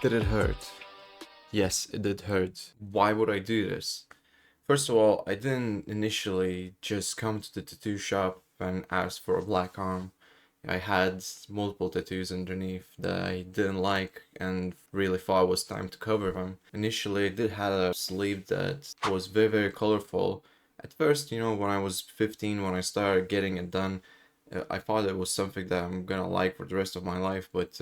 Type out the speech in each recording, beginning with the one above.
Did it hurt? Yes, it did hurt. Why would I do this? First of all, I didn't initially just come to the tattoo shop and ask for a black arm. I had multiple tattoos underneath that I didn't like and really thought it was time to cover them. Initially, I did have a sleeve that was very, very colorful. At first, when I was 15, when I started getting it done, I thought it was something that I'm gonna like for the rest of my life, but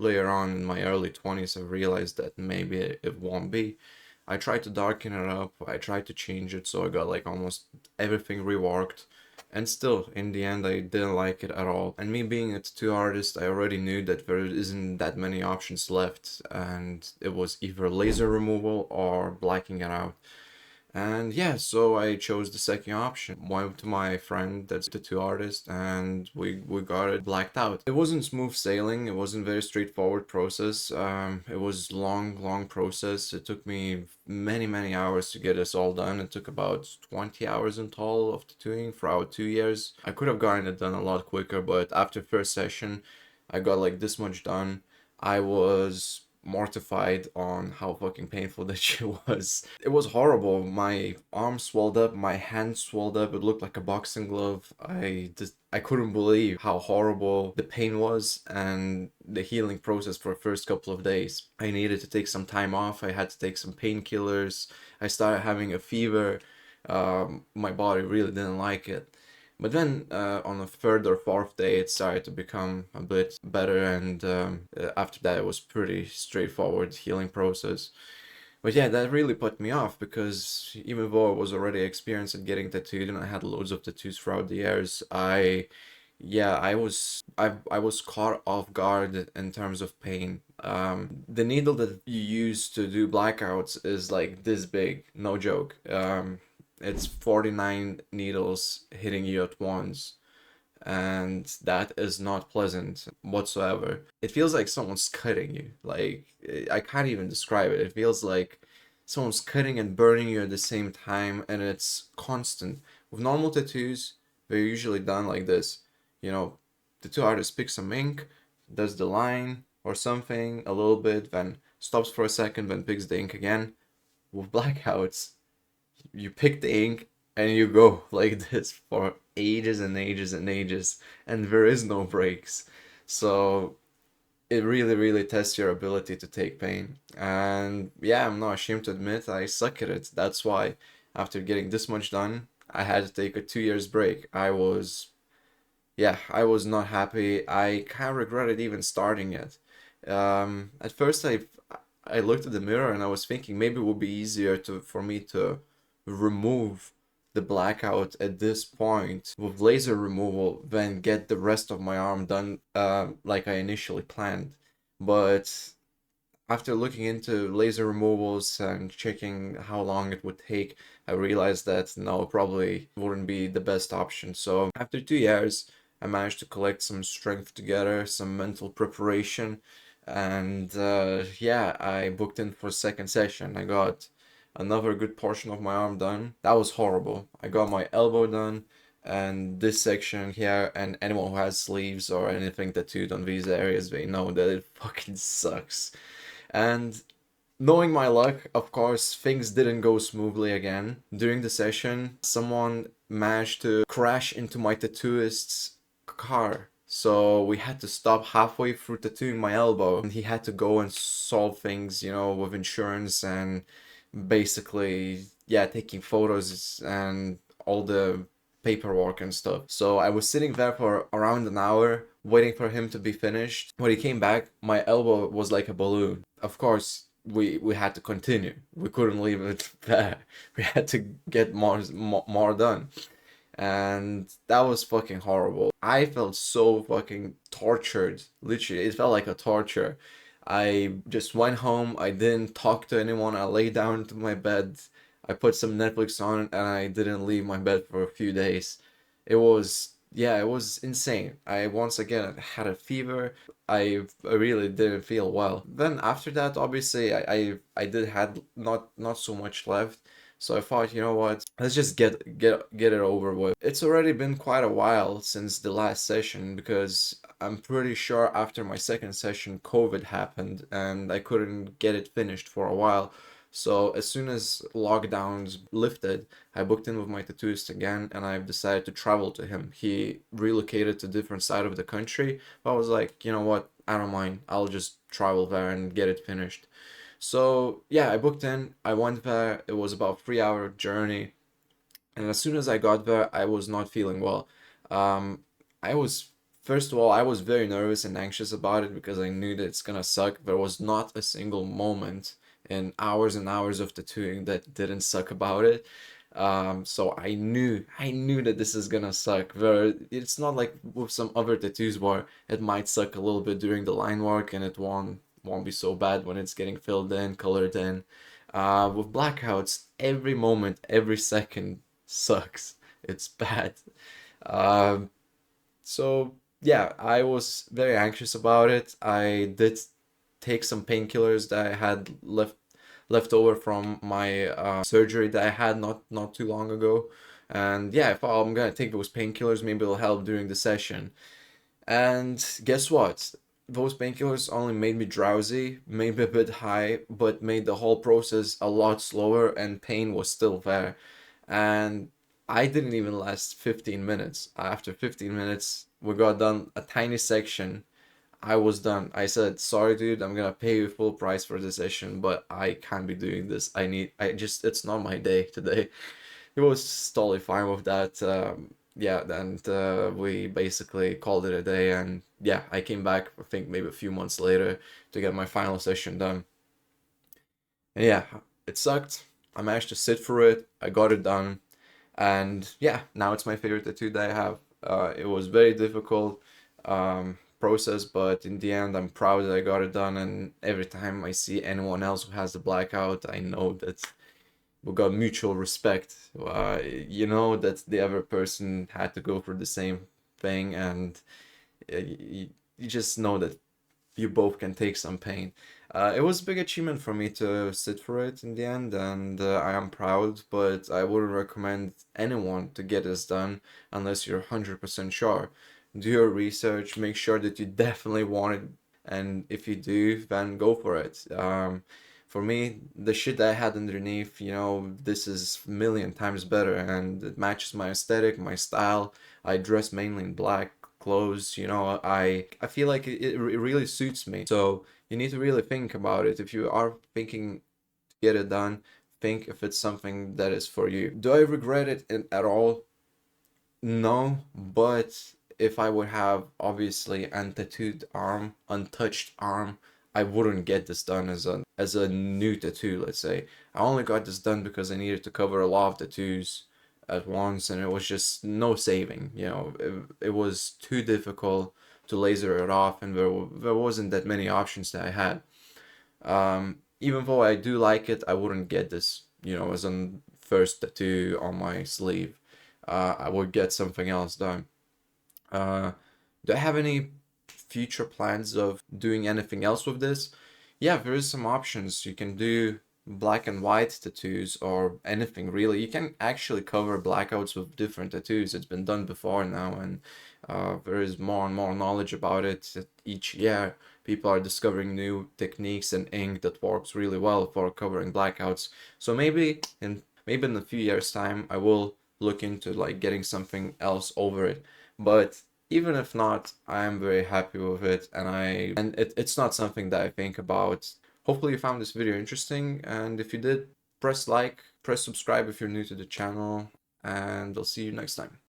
later on in my early 20s, I realized that maybe it won't be. I tried to darken it up, I tried to change it, so I got like almost everything reworked. And still, in the end, I didn't like it at all. And me being a tattoo artist, I already knew that there isn't that many options left, and it was either laser removal or blacking it out. And yeah, so I chose the second option. Went to my friend that's a tattoo artist and we got it blacked out. It wasn't smooth sailing, it wasn't very straightforward process. It was long process. It took me many hours to get this all done. It took about 20 hours in total of tattooing throughout 2 years. I could have gotten it done a lot quicker, but after first session, I got like this much done. I was mortified on how fucking painful that shit was. It was horrible. My arm swelled up, my hand swelled up. It looked like a boxing glove. I couldn't believe how horrible the pain was and the healing process for the first couple of days. I needed to take some time off. I had to take some painkillers. I started having a fever. My body really didn't like it. But then on the third or fourth day, it started to become a bit better, and after that, it was pretty straightforward healing process. But yeah, that really put me off because even though I was already experienced at getting tattooed and I had loads of tattoos throughout the years, I was caught off guard in terms of pain. The needle that you use to do blackouts is like this big, no joke. It's 49 needles hitting you at once, and that is not pleasant whatsoever. It feels like someone's cutting you. Like, I can't even describe it. It feels like someone's cutting and burning you at the same time, and it's constant. With normal tattoos, they're usually done like this. You know, the tattoo artist picks some ink, does the line or something a little bit, then stops for a second, then picks the ink again. With blackouts, you pick the ink and you go like this for ages and ages and ages, and there is no breaks. So it really tests your ability to take pain. And yeah, I'm not ashamed to admit I suck at it. That's why after getting this much done, I had to take a 2 years break. I was not happy. I kind of regretted even starting it. At first, I looked at the mirror and I was thinking maybe it would be easier to for me to remove the blackout at this point with laser removal than get the rest of my arm done like I initially planned. But after looking into laser removals and checking how long it would take, I realized that no, probably wouldn't be the best option. So after 2 years, I managed to collect some strength together, some mental preparation, and yeah, I booked in for a second session. I got another good portion of my arm done. That was horrible. I got my elbow done, and this section here, and anyone who has sleeves or anything tattooed on these areas, they know that it fucking sucks. And knowing my luck, of course, things didn't go smoothly again. During the session, someone managed to crash into my tattooist's car. So we had to stop halfway through tattooing my elbow. And he had to go and solve things, with insurance and basically, yeah, taking photos and all the paperwork and stuff. So I was sitting there for around an hour waiting for him to be finished. When he came back, my elbow was like a balloon. Of course, we had to continue. We couldn't leave it there. We had to get more done. And that was fucking horrible. I felt so fucking tortured. Literally, it felt like a torture. I just went home. I didn't talk to anyone. I lay down to my bed. I put some Netflix on and I didn't leave my bed for a few days. It was insane. I once again had a fever. I really didn't feel well. Then after that, obviously, I did had not so much left. So I thought, you know what? Let's just get it over with. It's already been quite a while since the last session because I'm pretty sure after my second session, COVID happened and I couldn't get it finished for a while. So as soon as lockdowns lifted, I booked in with my tattooist again and I've decided to travel to him. He relocated to different side of the country, but I was like, you know what? I don't mind. I'll just travel there and get it finished. So yeah, I booked in. I went there. It was about 3 hour journey. And as soon as I got there, I was not feeling well. Um, I was, first of all, I was very nervous and anxious about it because I knew that it's gonna suck. There was not a single moment in hours and hours of tattooing that didn't suck about it. So I knew that this is gonna suck. It's not like with some other tattoos where it might suck a little bit during the line work and it won't be so bad when it's getting filled in, colored in. With blackouts, every moment, every second sucks. It's bad. Um, so yeah, I was very anxious about it. I did take some painkillers that I had left over from my surgery that I had not too long ago. And yeah, if I'm gonna take those painkillers, maybe it'll help during the session. And guess what? Those painkillers only made me drowsy, made me a bit high, but made the whole process a lot slower and pain was still there. And I didn't even last 15 minutes. After 15 minutes, we got done a tiny section. I was done. I said, sorry, dude, I'm gonna pay you full price for the session, but I can't be doing this. It's not my day today. He was totally fine with that. Yeah, and we basically called it a day. And yeah, I came back, I think maybe a few months later to get my final session done. And yeah, it sucked. I managed to sit through it. I got it done. And yeah, now it's my favorite tattoo that I have. It was very difficult process, but in the end, I'm proud that I got it done. And every time I see anyone else who has the blackout, I know that we got mutual respect. You know that the other person had to go through the same thing, and you just know that you both can take some pain. It was a big achievement for me to sit for it in the end, and I am proud, but I wouldn't recommend anyone to get this done unless you're 100% sure. Do your research, make sure that you definitely want it, and if you do, then go for it. For me, the shit that I had underneath, this is a million times better, and it matches my aesthetic, my style. I dress mainly in black clothes, I feel like it really suits me. So you need to really think about it. If you are thinking to get it done, think if it's something that is for you. Do I regret it at all? No, but if I would have obviously untattooed arm, untouched arm, I wouldn't get this done as a new tattoo, let's say. I only got this done because I needed to cover a lot of tattoos at once and it was just no saving, it was too difficult to laser it off and there wasn't that many options that I had. Even though I do like it, I wouldn't get this, as a first tattoo on my sleeve. I would get something else done. Uh, do I have any future plans of doing anything else with this? Yeah, there is some options. You can do black and white tattoos or anything really. You can actually cover blackouts with different tattoos. It's been done before now, and there is more and more knowledge about it. Each year, people are discovering new techniques and ink that works really well for covering blackouts. So maybe in a few years' time, I will look into like getting something else over it. But even if not, I am very happy with it, and it's not something that I think about. Hopefully you found this video interesting, and if you did, press like, press subscribe if you're new to the channel, and I'll see you next time.